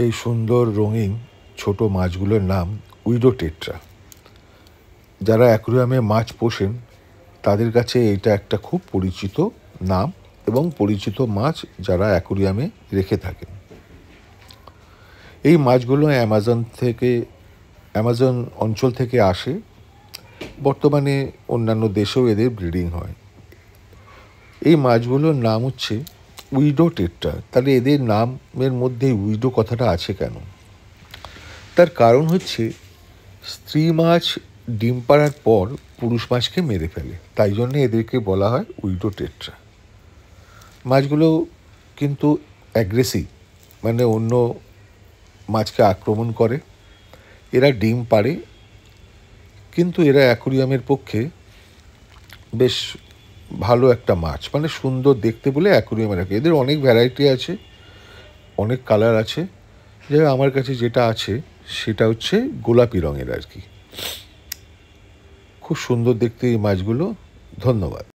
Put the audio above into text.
এই সুন্দর রঙিন ছোট মাছগুলোর নাম উইডো টেট্রা। যারা অ্যাকুরিয়ামে মাছ পোষেন তাদের কাছে এটা একটা খুব পরিচিত নাম এবং পরিচিত মাছ যারা অ্যাকুরিয়ামে রেখে থাকেন। এই মাছগুলো অ্যামাজন অঞ্চল থেকে আসে। বর্তমানে অন্যান্য দেশেও এদের ব্রিডিং হয়। এই মাছগুলোর নাম হচ্ছে উইডো টেট্রা। তাহলে এদের নামের মধ্যে উইডো কথাটা আছে কেন? তার কারণ হচ্ছে স্ত্রী মাছ ডিম পাড়ার পর পুরুষ মাছকে মেরে ফেলে, তাই জন্য এদেরকে বলা হয় উইডো টেট্রা। মাছগুলো কিন্তু অ্যাগ্রেসিভ, মানে অন্য মাছকে আক্রমণ করে। এরা ডিম পাড়ে, কিন্তু এরা অ্যাকুরিয়ামের পক্ষে বেশ ভালো একটা মাছ, মানে সুন্দর দেখতে বলে অ্যাকুরিয়ামে রাখে। এদের অনেক ভ্যারাইটি আছে, অনেক কালার আছে। যাই আমার কাছে যেটা আছে সেটা হচ্ছে গোলাপি রঙের আর কি। খুব সুন্দর দেখতে এই মাছগুলো। ধন্যবাদ।